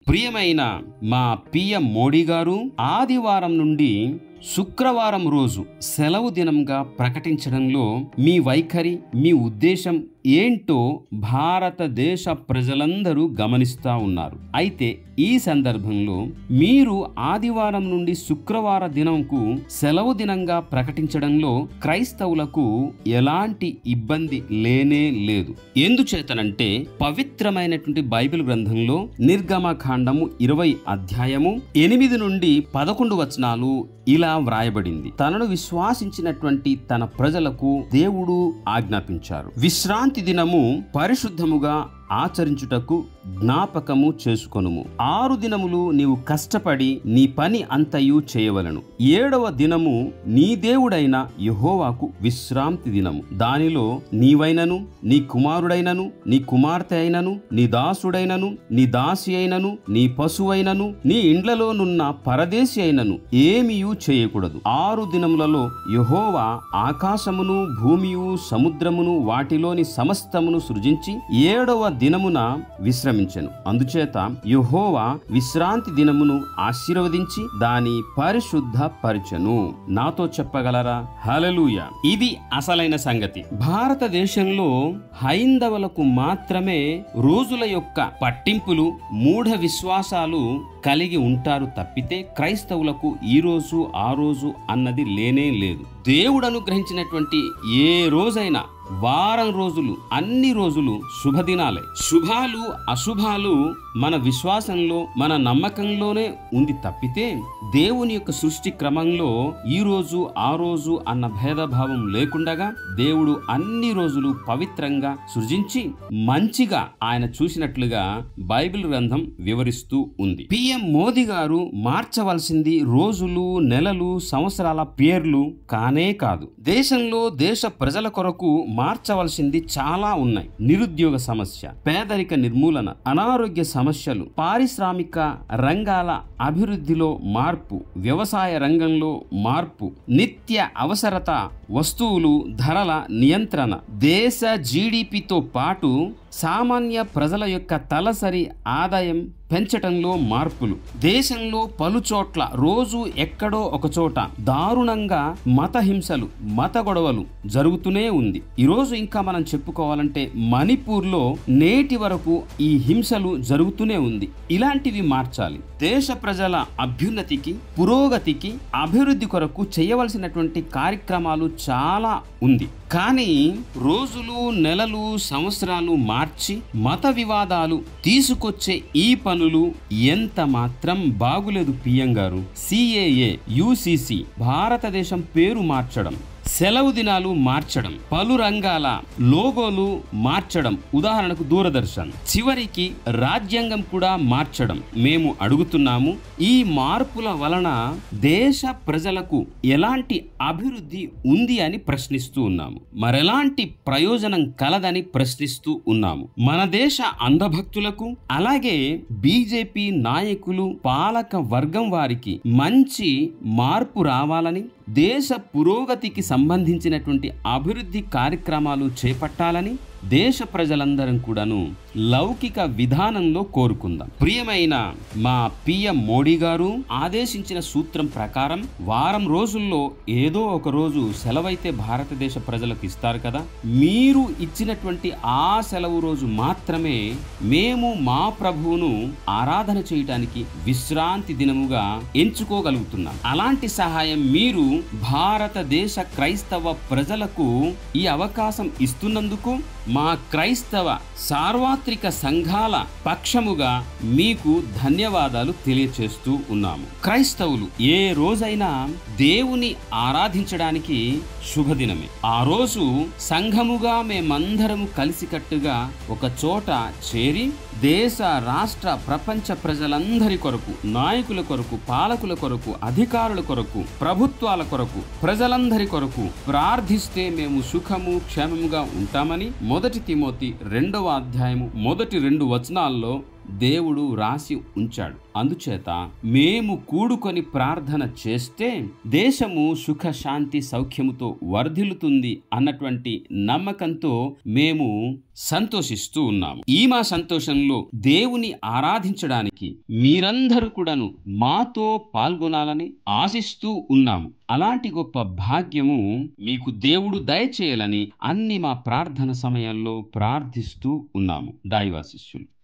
ప్రియమైన మా పిఎం మోడీ గారు ఆదివారం నుండి శుక్రవారం రోజు సెలవు దినంగా ప్రకటించడంలో మీ వైఖరి, మీ ఉద్దేశం ఏంటో భారతదేశ ప్రజలందరూ గమనిస్తూ ఉన్నారు. అయితే ఈ సందర్భంలో మీరు ఆదివారం నుండి శుక్రవార దినంకు సెలవు దినంగా ప్రకటించడంలో క్రైస్తవులకు ఎలాంటి ఇబ్బంది లేనే లేదు. ఎందుచేతనంటే పవిత్రమైనటువంటి బైబిల్ గ్రంథంలో నిర్గమకాండము 20 అధ్యాయము 8 నుండి 11 వచనాలు ఇలా వ్రాయబడింది. తనను విశ్వాసించినటువంటి తన ప్రజలకు దేవుడు ఆజ్ఞాపించారు, విశ్రాంతి దినము పరిశుద్ధముగా ఆచరించుటకు జ్ఞాపకము చేసుకొనుము. 6 దినములు నీవు కష్టపడి నీ పని అంతయు చేయవలను. 7వ దినము నీ దేవుడైన యెహోవాకు విశ్రాంతి దినము. దానిలో నీవైనను, నీ కుమారుడైనను, నీ కుమార్తె అయినను, నీ దాసుడైనను, నీ దాసి అయినను, నీ పశువైనను, నీ ఇండ్లలోనున్న పరదేశి అయినను ఏమీయూ చేయకూడదు. 6 దినములలో యెహోవా ఆకాశమును, భూమియు, సముద్రమును, వాటిలోని సమస్తమును సృజించి 7వ దినమున విశ్రమించెను. అందుచేత యెహోవా విశ్రాంతి దినమును ఆశీర్వదించి దాని పరిశుద్ధ పరిచెను. నాతో చెప్పగలరా? హల్లెలూయా! ఇది అసలైన సంగతి. భారతదేశంలో హైందవులకు మాత్రమే రోజుల యొక్క పట్టింపులు, మూఢ విశ్వాసాలు కలిగి ఉంటారు తప్పితే క్రైస్తవులకు ఈ రోజు ఆ రోజు అన్నది లేనే లేదు. దేవుడు అనుగ్రహించినటువంటి ఏ రోజైనా వారం రోజులు, అన్ని రోజులు శుభదినాలే. శుభాలు అశుభాలు మన విశ్వాసంలో, మన నమ్మకంలోనే ఉంది తప్పితే దేవుని యొక్క సృష్టి క్రమంలో ఈ రోజు ఆ రోజు అన్న భేదభావం లేకుండగా దేవుడు అన్ని రోజులు పవిత్రంగా సృజించి మంచిగా ఆయన చూసినట్లుగా బైబిల్ గ్రంథం వివరిస్తూ ఉంది. పిఎం మోదీ గారు మార్చవలసింది రోజులు, నెలలు, సంవత్సరాల పేర్లు కానే కాదు. దేశంలో దేశ ప్రజల కొరకు మార్చవలసింది చాలా ఉన్నాయి. నిరుద్యోగ సమస్య, పేదరిక నిర్మూలన, అనారోగ్య సమస్యలు, పారిశ్రామిక రంగాల అభివృద్ధిలో మార్పు, వ్యవసాయ రంగంలో మార్పు, నిత్య అవసరత వస్తువులు ధరల నియంత్రణ, దేశ జీడిపితో పాటు సామాన్య ప్రజల యొక్క తలసరి ఆదాయం పెంచటంలో మార్పులు, దేశంలో పలుచోట్ల రోజు ఎక్కడో ఒక చోట దారుణంగా మత హింసలు, మత గొడవలు జరుగుతూనే ఉంది. ఈరోజు ఇంకా మనం చెప్పుకోవాలంటే మణిపూర్లో నేటి వరకు ఈ హింసలు జరుగుతూనే ఉంది. ఇలాంటివి మార్చాలి. దేశ ప్రజల అభ్యున్నతికి, పురోగతికి, అభివృద్ధి కొరకు చేయవలసినటువంటి కార్యక్రమాలు చాలా ఉంది. కానీ రోజులు, నెలలు, సంవత్సరాలు మార్చి మత వివాదాలు తీసుకొచ్చే ఈ పనులు ఎంత మాత్రం బాగులేదు. పిఎం గారు సిఏఏ, యూసీసీ, భారతదేశం పేరు మార్చడం, సెలవు దినాలు మార్చడం, పలు రంగాల లోగోలు మార్చడం, ఉదాహరణకు దూరదర్శన్, చివరికి రాజ్యాంగం కూడా మార్చడం. మేము అడుగుతున్నాము, ఈ మార్పుల వలన దేశ ప్రజలకు ఎలాంటి అభివృద్ధి ఉంది అని ప్రశ్నిస్తూ ఉన్నాము. మరెలాంటి ప్రయోజనం కలదని ప్రశ్నిస్తూ ఉన్నాము. మన దేశ అంధభక్తులకు, అలాగే బీజేపీ నాయకులు, పాలక వర్గం వారికి మంచి మార్పు రావాలని, దేశ పురోగతికి సంబంధించినటువంటి అభివృద్ధి కార్యక్రమాలు చేపట్టాలని దేశ ప్రజలందరం కూడాను లౌకిక విధానంలో కోరుకుందాం. ప్రియమైన మా పిఎం మోడీ గారు ఆదేశించిన సూత్రం ప్రకారం వారం రోజుల్లో ఏదో ఒక రోజు సెలవైతే భారతదేశ ప్రజలకు ఇస్తారు కదా, మీరు ఇచ్చినటువంటి ఆ సెలవు రోజు మాత్రమే మేము మా ప్రభువును ఆరాధన చేయటానికి విశ్రాంతి దినముగా ఎంచుకోగలుగుతున్నాం. అలాంటి సహాయం మీరు భారతదేశ క్రైస్తవ ప్రజలకు ఈ అవకాశం ఇస్తున్నందుకు మా క్రైస్తవ సార్వత్రిక సంఘాల పక్షముగా మీకు ధన్యవాదాలు తెలియచేస్తూ ఉన్నాము. క్రైస్తవులు ఏ రోజైనా దేవుని ఆరాధించడానికి శుభదినమే. ఆ రోజు సంఘముగా మేమందరము కలిసికట్టుగా ఒక చోట చేరి దేశ, రాష్ట్ర, ప్రపంచ ప్రజలందరి కొరకు, నాయకుల కొరకు, పాలకుల కొరకు, అధికారుల కొరకు, ప్రభుత్వాల కొరకు, ప్రజలందరి కొరకు ప్రార్థిస్తే మేము సుఖము, క్షేమముగా ఉంటామని 1 తిమోతి 2వ అధ్యాయము మొదటి 2 వచనాల్లో దేవుడు రాసి ఉంచాడు. అందుచేత మేము కూడుకొని ప్రార్థన చేస్తే దేశము సుఖశాంతి సౌఖ్యముతో వర్ధిల్లుతుంది అన్నటువంటి నమ్మకంతో మేము సంతోషిస్తూ ఉన్నాము. ఈ మా సంతోషంలో దేవుని ఆరాధించడానికి మీరందరూ కూడాను మాతో పాల్గొనాలని ఆశిస్తూ ఉన్నాము. అలాంటి గొప్ప భాగ్యము మీకు దేవుడు దయచేయాలని అన్ని మా ప్రార్థన సమయాల్లో ప్రార్థిస్తూ ఉన్నాము. దైవ శిష్యులు.